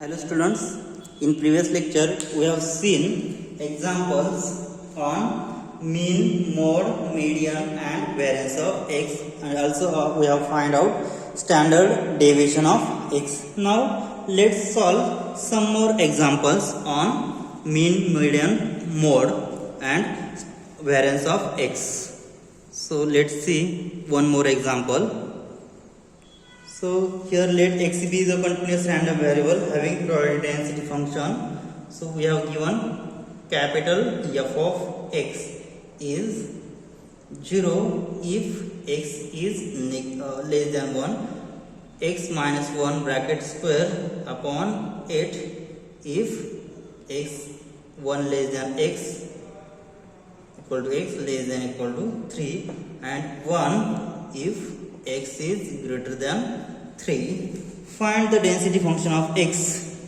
Hello students, in previous lecture we have seen examples on mean, mode, median and variance of x, and also we have find out standard deviation of x. Now let's solve some more examples on mean, median, mode and variance of x. So let's see one more example. So here let x be the continuous random variable having probability density function. So we have given capital F of x is 0 if x is less than 1, x minus 1 bracket square upon 8 if x 1 less than x equal to x less than equal to 3, and 1 if x is greater than 3. Find the density function of x.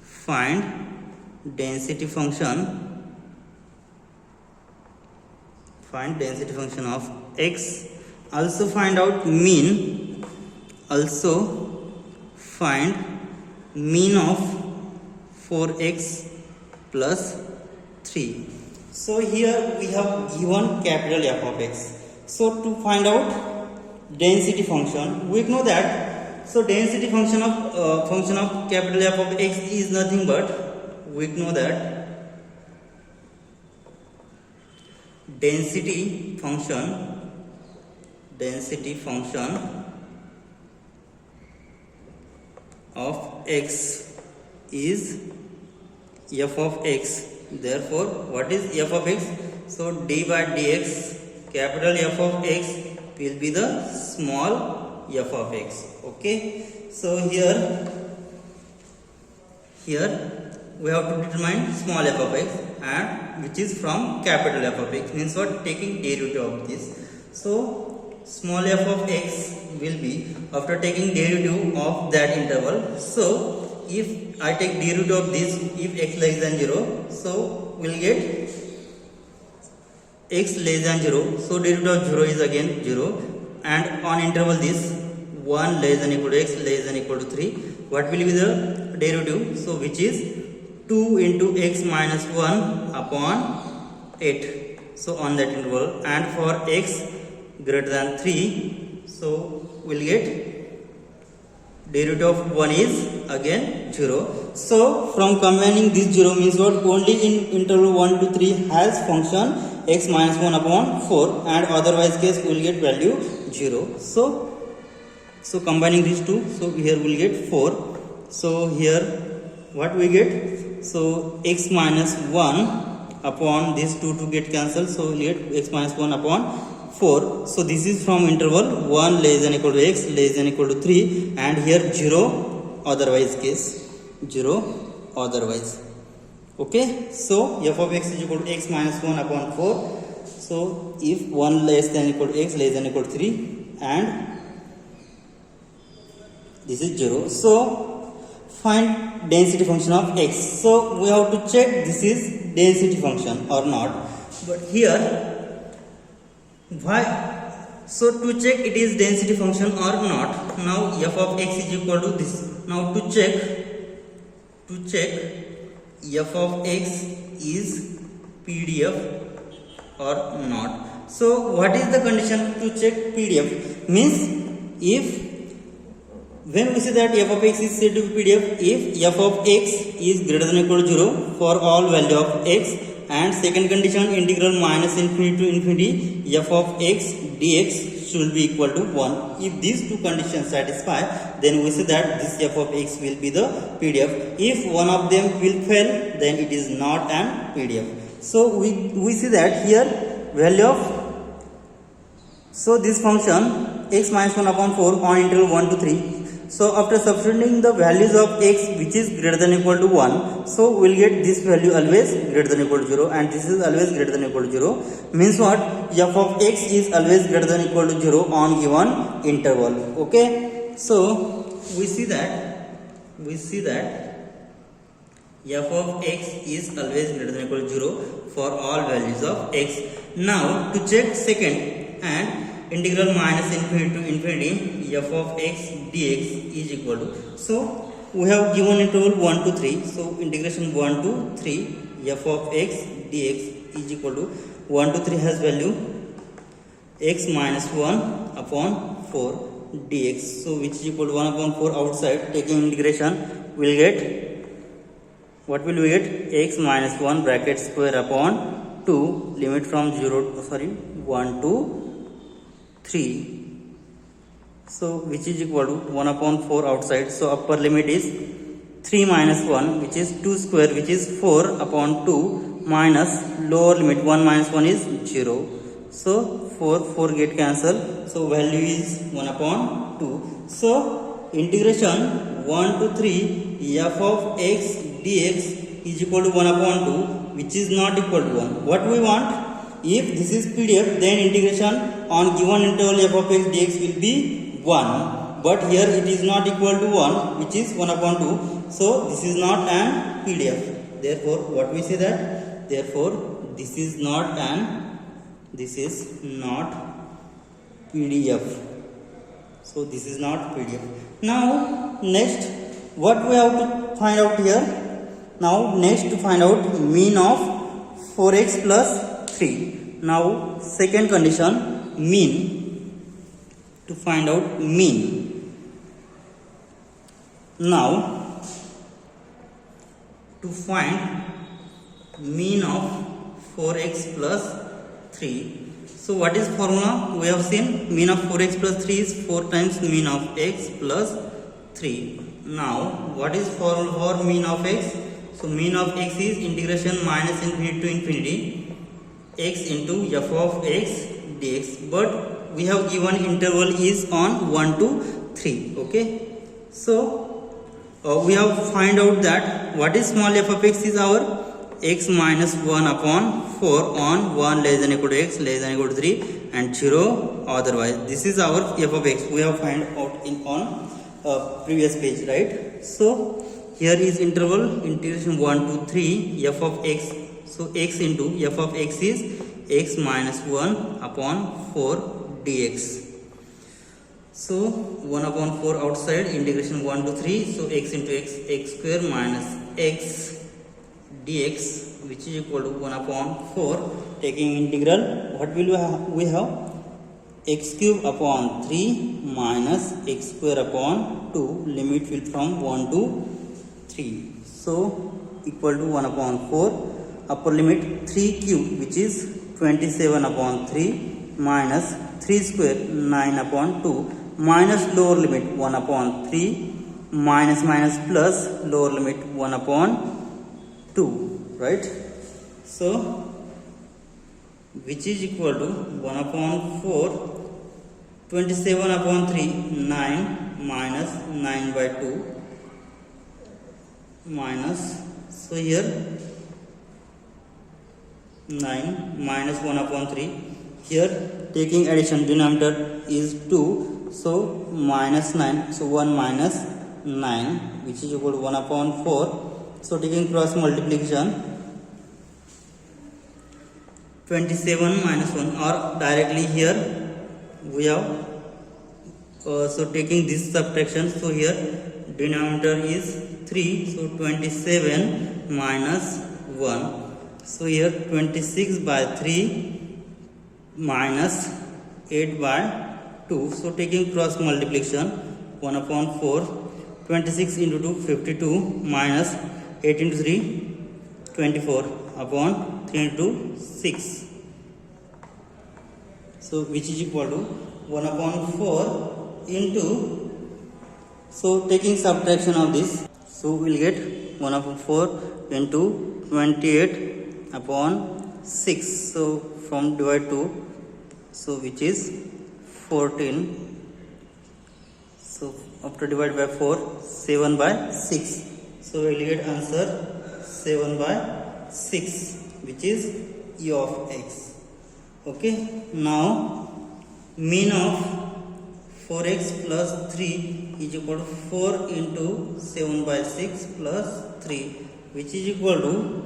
Find density function. Find density function of x. Also find out mean. Also find mean of 4x plus 3. So here we have given capital F of x. So to find out density function, we know that density function of capital F of x is nothing but, we know that density function of x is f of x. Therefore what is f of x? So d by dx, capital F of x will be the small f of x. Okay, so here we have to determine small f of x, and which is from capital F of x, means what, taking derivative of this. So small f of x will be after taking derivative of that interval. So if I take derivative of this, if x less than 0, so we'll get x less than 0, so derivative of 0 is again 0, and on interval this 1 less than equal to x less than equal to 3, what will be the derivative? So which is 2 into x minus 1 upon 8, so on that interval, and for x greater than 3, so we'll get derivative of 1 is again 0. So from combining this 0 means what, only in interval 1 to 3 has function x minus 1 upon 4, and otherwise case we will get value 0. So combining these two, so here we will get 4. So here what we get, so x minus 1 upon these two to get cancelled, so we will get x minus 1 upon 4. So this is from interval 1 less than equal to x less than equal to 3, and here 0 otherwise case, 0 otherwise. Okay, so f of x is equal to x minus 1 upon 4. So if 1 less than equal to x less than equal to 3, and this is 0. So find density function of x. So we have to check this is density function or not. But here, why? So to check it is density function or not. Now f of x is equal to this. Now to check f of x is PDF or not. So what is the condition to check PDF? Means if when we say that f of x is said to be PDF, if f of x is greater than or equal to 0 for all value of x, and second condition integral minus infinity to infinity f of x dx should be equal to 1. If these two conditions satisfy, then we say that this f of x will be the PDF. If one of them will fail, then it is not an PDF. So we see that here value of, so this function x minus 1 upon 4 on interval 1 to 3. So after substituting the values of x which is greater than or equal to 1, so we will get this value always greater than or equal to 0, and this is always greater than or equal to 0. Means what, f of x is always greater than or equal to 0 on given interval. Okay, so we see that f of x is always greater than or equal to 0 for all values of x. Now to check second, and integral minus infinity to infinity f of x dx is equal to, so we have given interval 1 to 3. So integration 1 to 3 f of x dx is equal to 1 to 3 has value x minus 1 upon 4 dx. So which is equal to 1 upon 4 outside. Taking integration we will get, what will we get? X minus 1 bracket square upon 2 limit from 1 to 3. So which is equal to 1 upon 4 outside. So upper limit is 3 minus 1 which is 2 square which is 4 upon 2 minus lower limit 1 minus 1 is 0. So 4 get cancelled. So value is 1 upon 2. So integration 1 to 3 f of x dx is equal to 1 upon 2 which is not equal to 1. What we want? If this is PDF, then integration on given interval f of x dx will be 1, but here it is not equal to 1 which is 1 upon 2. So this is not an PDF. Therefore what we say that? Therefore this is not PDF. So this is not PDF. Now next what we have to find out here? Now next to find out mean of 4x plus 3. Now second condition, mean. To find out mean. Now to find mean of 4x plus 3. So what is formula? We have seen mean of 4x plus 3 is 4 times mean of x plus 3. Now what is formula for mean of x? So mean of x is integration minus infinity to infinity x into f of x dx, but we have given interval is on 1 to 3. Okay, so we have find out that what is small f of x is our x minus 1 upon 4 on 1 less than equal to x less than equal to 3 and 0 otherwise. This is our f of x. We have find out in on previous page, right? So here is interval integration 1 to 3 f of x. So x into f of x is x minus 1 upon 4 dx. So 1 upon 4 outside, integration 1 to 3. So x into x square minus x dx which is equal to 1 upon 4. Taking integral, what will we have? X cube upon 3 minus x square upon 2. Limit will from 1 to 3. So equal to 1 upon 4. Upper limit 3 cube which is 27 upon 3 minus 3 square 9 upon 2 minus lower limit 1 upon 3 minus plus lower limit 1 upon 2, right? So which is equal to 1 upon 4, 27 upon 3 9 minus 9 by 2 minus, so here 9 minus 1 upon 3. Here taking addition, denominator is 2, so minus 9, so 1 minus 9 which is equal to 1 upon 4. So taking cross multiplication, 27 minus 1, or directly here we have so taking this subtraction, so here denominator is 3, so 27 minus 1. So here 26 by 3 minus 8 by 2. So taking cross multiplication, 1 upon 4, 26 into 2, 52 minus 8 into 3, 24 upon 3 into 6. So which is equal to 1 upon 4 into, so taking subtraction of this, so we will get 1 upon 4 into 28 upon 6. So from divide 2, so which is 14. So after divide by 4, 7 by 6. So we will get answer 7 by 6 which is e of x. Okay, now mean of 4x plus 3 is equal to 4 into 7 by 6 plus 3 which is equal to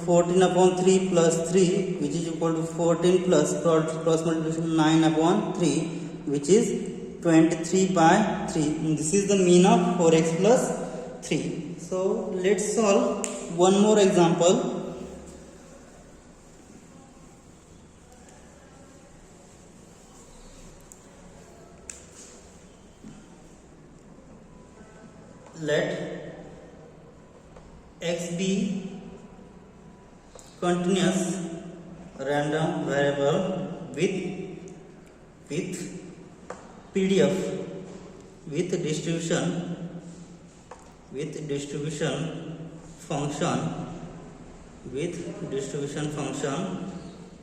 14 upon 3 plus 3 which is equal to 14 plus cross multiplication 9 upon 3 which is 23 by 3. This is the mean of 4x plus 3. So let's solve one more example. Let x be continuous random variable with PDF with distribution function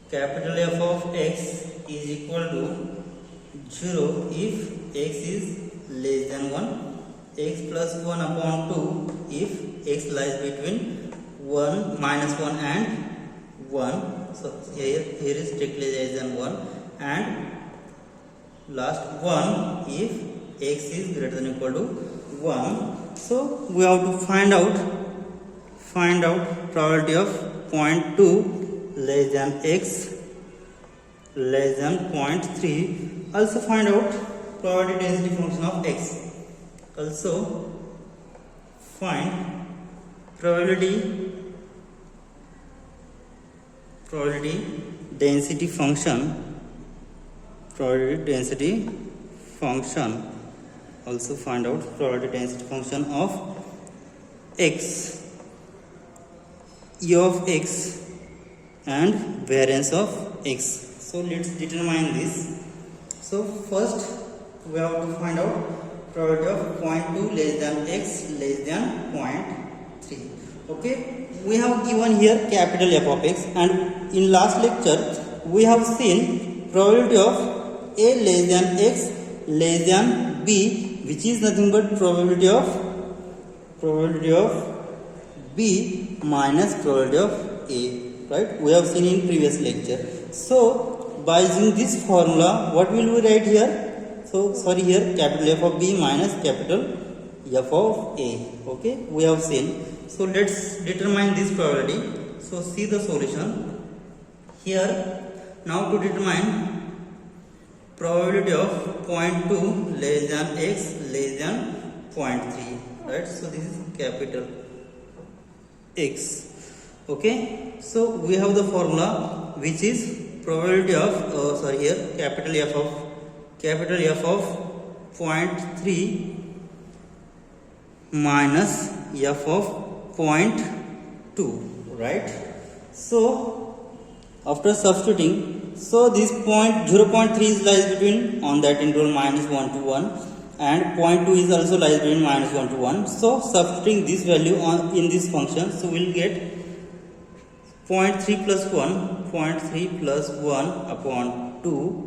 capital F of x is equal to 0 if x is less than 1, x plus 1 upon 2 if x lies between 1 minus 1 and 1. So here is strictly less than 1, and last 1 if x is greater than or equal to 1. So we have to find out probability of 0.2 less than x less than 0.3. Also find out probability density function of x. Also find probability density function. Also find out probability density function of x, e of x and variance of x. So let's determine this. So first we have to find out probability of 0.2 less than x less than 0.3. Okay, we have given here capital F of x, and in last lecture we have seen probability of a less than x less than b, which is nothing but probability of b minus probability of a, right? We have seen in previous lecture. So by using this formula, what will we write here? So here capital F of b minus capital F of a. Okay, we have seen. So let's determine this probability. So see the solution here. Now to determine probability of 0.2 less than x less than 0.3, right? So this is capital X. Okay, so we have the formula which is probability of here capital F of 0.3 minus F of 0.2, right? So after substituting, so this point 0.3 is lies between on that interval minus 1 to 1, and 0.2 is also lies between minus 1 to 1. So substituting this value in this function, so we'll get 0.3 plus 1 upon 2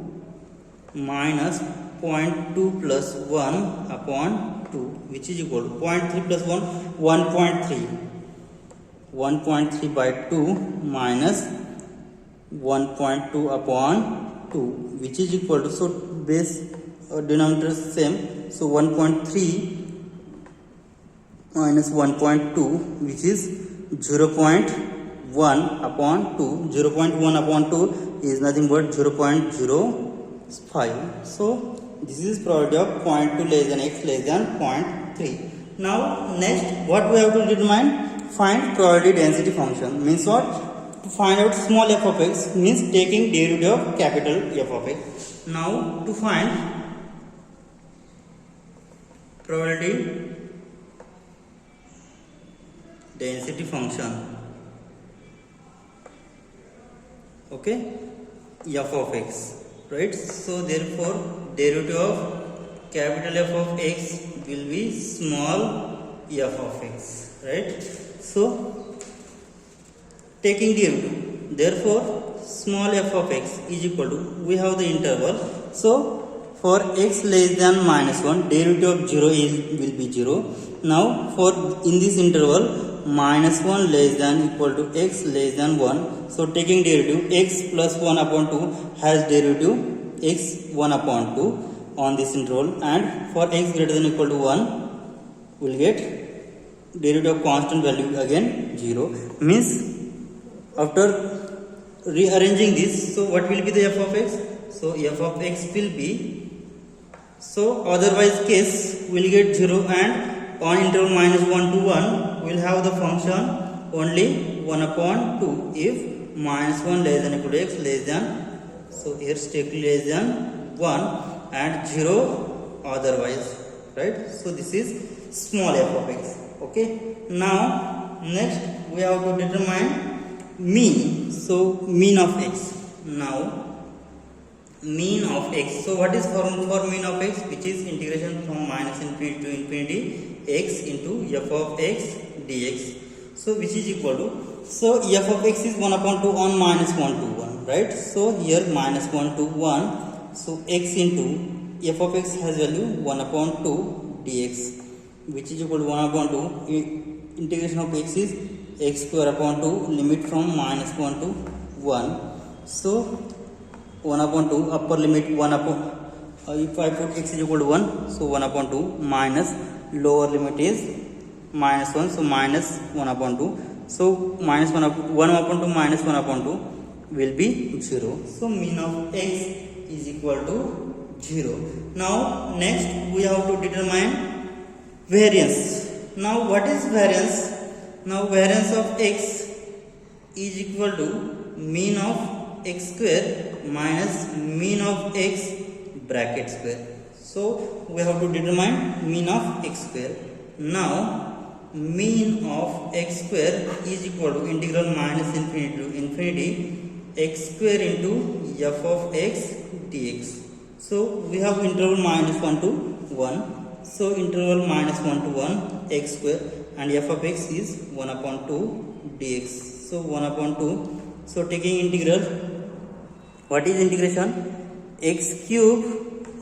minus 0.2 plus 1 upon 2, which is equal to 0.3 plus 1 1.3 by 2 minus 1.2 upon 2, which is equal to, so base denominator same, so 1.3 minus 1.2, which is 0.1 upon 2. 0.1 upon 2 is nothing but 0.05. So this is probability of 0.2 less than x less than 0.3. Now next what we have to determine? Find probability density function. Means what? To find out small f of x means taking derivative of capital F of x. Now to find probability density function, okay, f of x, right? So therefore derivative of capital F of x will be small f of x, right? So taking derivative, therefore small f of x is equal to, we have the interval, so for x less than minus 1 derivative of 0 will be 0. Now for in this interval minus 1 less than equal to x less than 1, so taking derivative x plus 1 upon 2 has derivative x 1 upon 2 on this interval, and for x greater than equal to 1 will get derivative of constant value again 0. Means after rearranging this, so what will be the f of x? So f of x will be So otherwise case will get 0, and on interval minus 1 to 1 will have the function only 1 upon 2 if minus 1 less than equal to x less than, so here strictly less than 1 and 0 otherwise, right? So this is small f of x. Okay, now next we have to determine mean. So mean of x. Now mean of x. So what is formula for mean of x? Which is integration from minus infinity to infinity x into f of x dx. So which is equal to, so f of x is 1 upon 2 on minus 1 to 1, right? So here minus 1 to 1, so x into f of x has value 1 upon 2 dx, which is equal to 1 upon 2 integration of x is x square upon 2 limit from minus 1 to 1. So 1 upon 2 upper limit 1 upon, if I put x is equal to 1, so 1 upon 2 minus lower limit is minus 1, so minus 1 upon 2. So minus 1 upon 2 minus 1 upon 2 will be 0. So mean of x is equal to 0. Now next we have to determine variance. Now what is variance? Now variance of x is equal to mean of x square minus mean of x bracket square. So we have to determine mean of x square. Now mean of x square is equal to integral minus infinity to infinity x square into f of x dx. So we have interval minus 1 to 1. So interval minus 1 to 1 x square and f of x is 1 upon 2 dx. So 1 upon 2. So taking integral, what is integration? X cube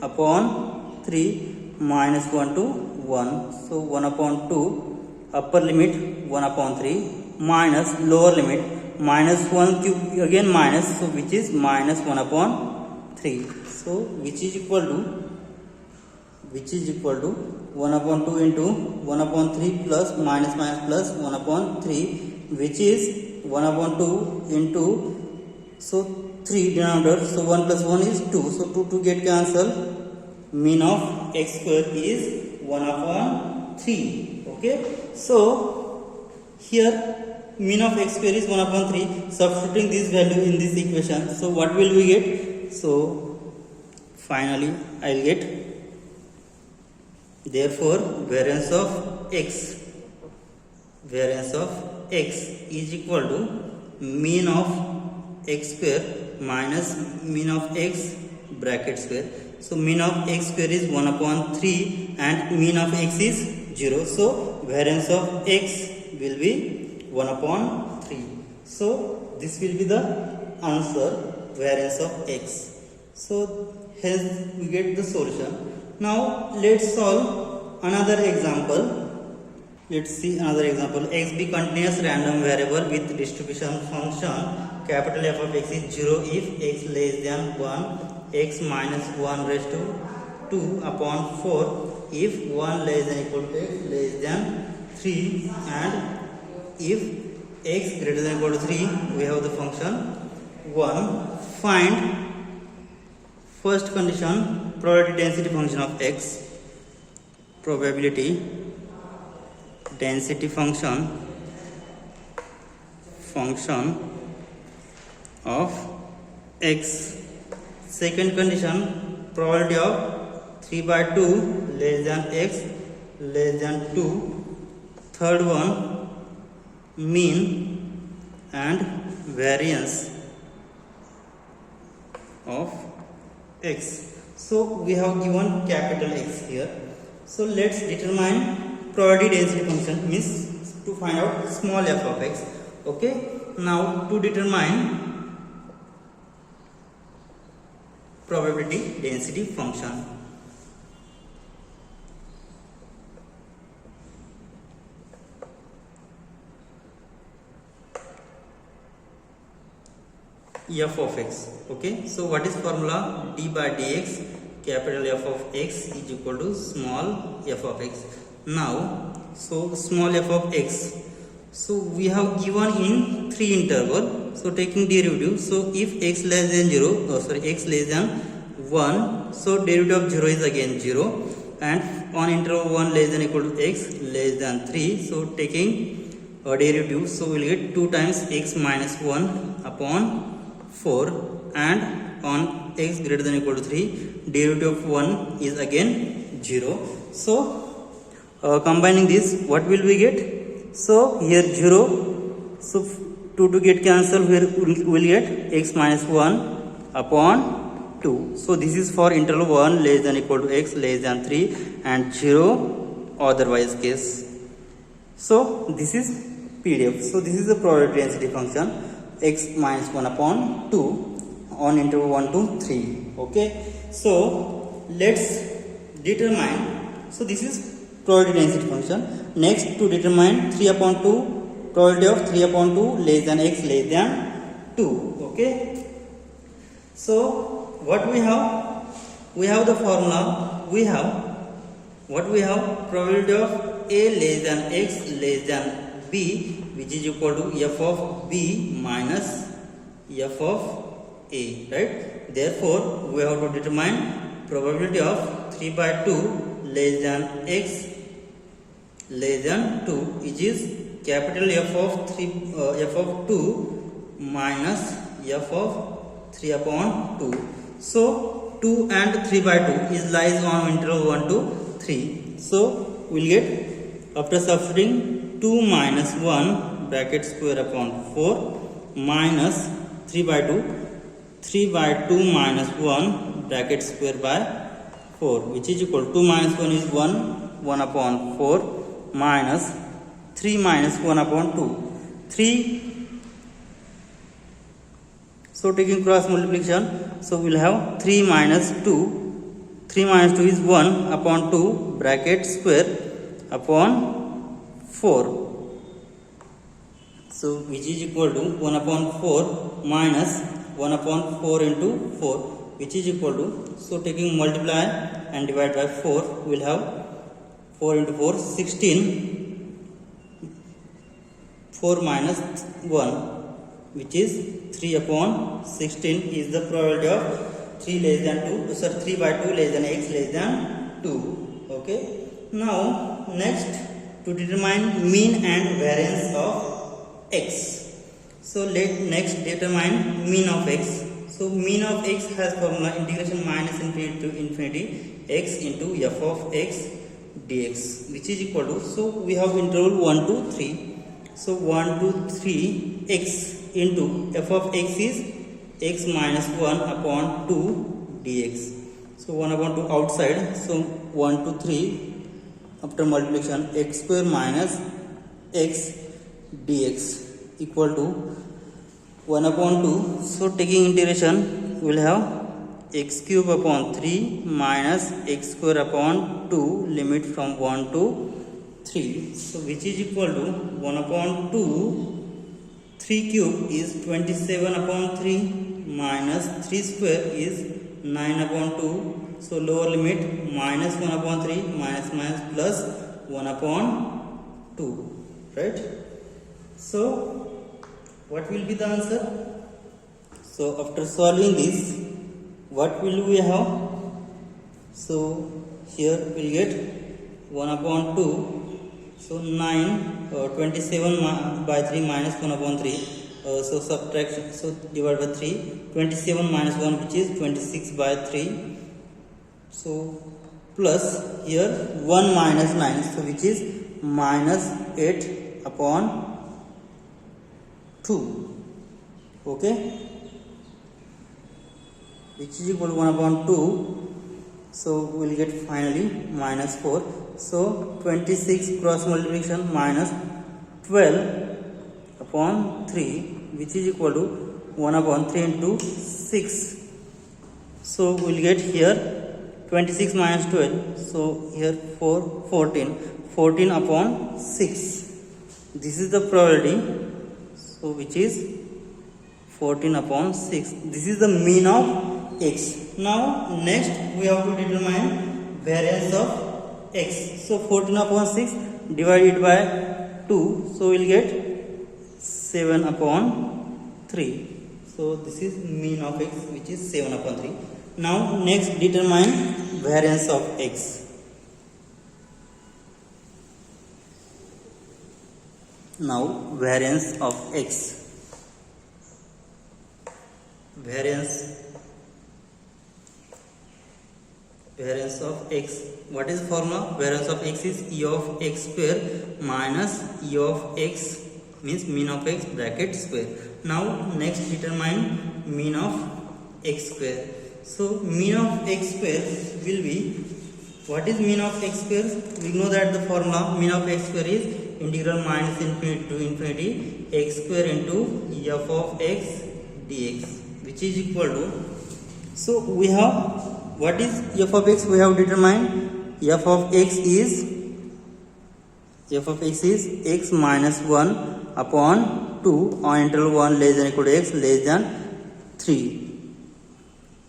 upon 3 minus 1 to 1. So 1 upon 2 upper limit 1 upon 3 minus lower limit minus 1 cube again minus, so which is minus 1 upon 3. So which is equal to 1 upon 2 into 1 upon 3 plus minus minus plus 1 upon 3, which is 1 upon 2 into, so 3 denominator, so 1 plus 1 is 2, so 2 to get cancelled. Mean of x square is 1 upon 3. Okay, so here mean of x square is 1 upon 3. Substituting this value in this equation, so what will we get? So finally I will get, therefore variance of x is equal to mean of x square minus mean of x bracket square. So mean of x square is 1 upon 3 and mean of x is 0. So variance of x will be 1 upon 3. So this will be the answer, variance of x. So hence we get the solution. Now let's solve another example. Let's see another example. X be continuous random variable with distribution function capital F of x is 0 if x less than 1, x minus 1 raised to 2 upon 4 if 1 less than equal to x less than 3, and if x greater than equal to 3 we have the function 1. Find first condition, probability density function of x. Probability density function of x. Second condition, probability of 3 by 2 less than x less than 2. Third one, mean and variance of x. So we have given capital X here. So let's determine probability density function, means to find out small f of x. Okay, now to determine probability density function, f of x. Okay, so what is formula? D by dx capital F of x is equal to small f of x. Now so small f of x, so we have given in 3 interval, so taking derivative, so if x less than 0, x less than 1, so derivative of 0 is again 0, and on interval 1 less than equal to x less than 3, so taking a derivative, so we'll get 2 times x minus 1 upon 4, and on x greater than equal to 3 derivative of 1 is again 0. So combining this, what will we get? So here 0, so 2 get cancelled, here we'll get x minus 1 upon 2. So this is for interval 1 less than equal to x less than 3 and 0 otherwise case. So this is PDF. So this is the probability density function x minus 1 upon 2 on interval 1 to 3. Okay. So let's determine. So this is probability density function. Next, to determine 3 upon 2, probability of 3 upon 2 less than x less than 2. Okay. So what we have? We have the formula. We have what we have? Probability of a less than x less than b, which is equal to f of b minus f of a, right? Therefore, we have to determine probability of 3 by 2 less than x less than 2, which is capital F of 3 f of 2 minus f of 3 upon 2. So 2 and 3 by 2 is lies on interval 1 to 3. So we'll get, after substituting, 2 minus 1 bracket square upon 4 minus 3 by 2, 3 by 2 minus 1 bracket square by 4, which is equal to 2 minus 1 is 1 upon 4 minus 3 minus 1 upon 2. 3. So taking cross multiplication, so we'll have 3 minus 2. 3 minus 2 is 1 upon 2 bracket square upon 4. So which is equal to 1 upon 4 minus 1 upon 4 into 4, which is equal to, so taking multiply and divide by 4, we'll have 4 into 4, 16, 4 minus 1, which is 3 upon 16 is the probability of 3 less than 2, sorry, 3 by 2 less than x less than 2. Okay. Now next, to determine mean and variance of x. So let next determine mean of x. So mean of x has formula integration minus infinity to infinity x into f of x dx, which is equal to, so we have interval 1 to 3. So 1 to 3 x into f of x is x minus 1 upon 2 dx. So 1 upon 2 outside. So 1 to 3 after multiplication, x square minus x dx equal to 1 upon 2. So taking integration, we will have x cube upon 3 minus x square upon 2, limit from 1 to 3. So which is equal to 1 upon 2, 3 cube is 27 upon 3 minus 3 square is 9 upon 2. So lower limit minus 1 upon 3 minus minus plus 1 upon 2, right? So what will be the answer? So after solving this, what will we have? So here we'll get 1 upon 2, so 9, 27 by 3 minus 1 upon 3, so subtraction, so divide by 3, 27 minus 1, which is 26 by 3, so plus here 1 minus 9, so which is minus 8 upon 2, okay, which is equal to 1 upon 2, so we will get finally minus 4. So 26 cross multiplication minus 12 upon 3, which is equal to 1 upon 3 into 6. So we will get here 26 minus 12, so here 14 upon 6. This is the probability, so which is 14 upon 6. This is the mean of x. Now next we have to determine variance of x. So 14 upon 6 divided by 2, so we will get 7 upon 3. So this is mean of x, which is 7 upon 3. Now next determine variance of x. Now variance of x. Variance of x. What is formula? Variance of x is e of x square minus e of x, means mean of x bracket square. Now next determine mean of x square. So mean of x square will be, what is mean of x square? We know that the formula mean of x square is integral minus infinity to infinity x square into f of x dx, which is equal to, so we have, what is f of x? We have determined f of x is x minus 1 upon 2 on interval 1 less than equal to x less than 3.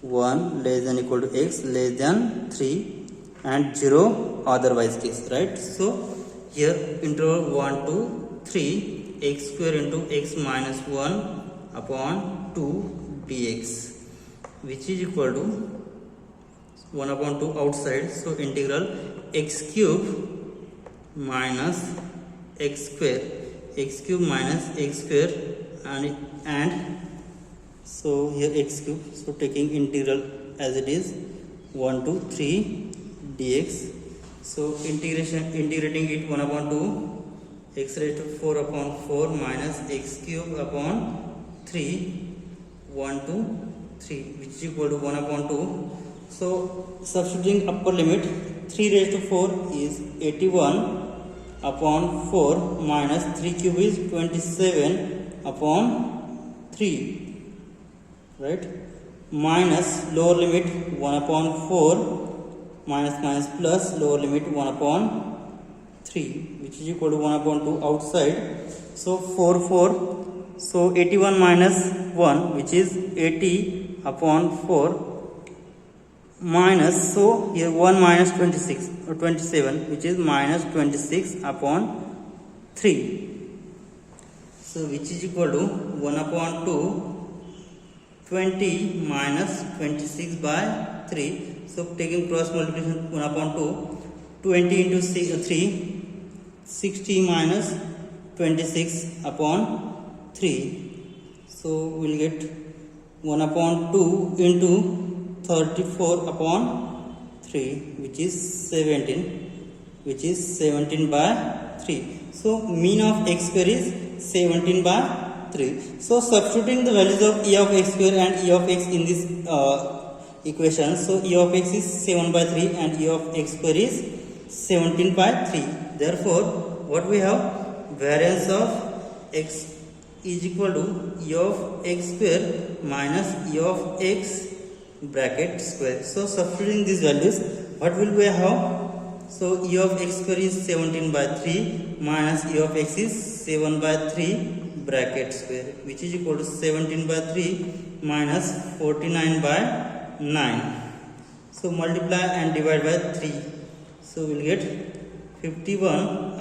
1 less than equal to x less than 3 and 0 otherwise case, right? So here interval 1 to 3 x square into x minus 1 upon 2 dx, which is equal to 1 upon 2 outside, so integral x cube minus x square, x cube minus x square, and so here x cube, so taking integral as it is 1 to 3 dx, so integrating it 1 upon 2 x raised to 4 upon 4 minus x cube upon 3 1 to 3, which is equal to 1 upon 2. So substituting upper limit, 3 raised to 4 is 81 upon 4 minus 3 cube is 27 upon 3, right? Minus lower limit 1 upon 4 minus plus lower limit 1 upon 3, which is equal to 1 upon 2 outside. So 4, so 81 minus 1, which is 80 upon 4 minus, so here 1 minus 26 or 27, which is minus 26 upon 3, so which is equal to 1 upon 2 20 minus 26 by 3. So taking cross multiplication 1 upon 2, 20 into 3 60 minus 26 upon 3, so we'll get 1 upon 2 into 34 upon 3, which is 17 by 3. So mean of x square is 17 by 3. So substituting the values of e of x square and e of x in this equation, so e of x is 7 by 3 and e of x square is 17 by 3. Therefore what we have, variance of x is equal to e of x square minus e of x bracket square. So substituting these values, what will we have? So e of x square is 17 by 3 minus e of x is 7 by 3 bracket square, which is equal to 17 by 3 minus 49 by 9. So multiply and divide by 3. So we'll get 51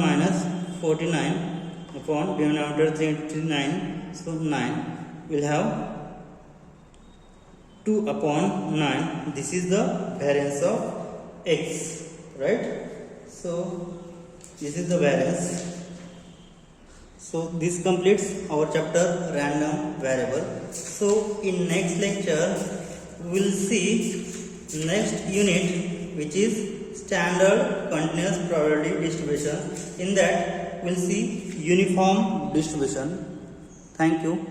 minus 49 upon denominator 39. So 9 will have 2 upon 9. This is the variance of x, right? So this is the variance. So this completes our chapter random variable. So in next lecture we will see next unit, which is standard continuous probability distribution. In that we will see uniform distribution. Thank you.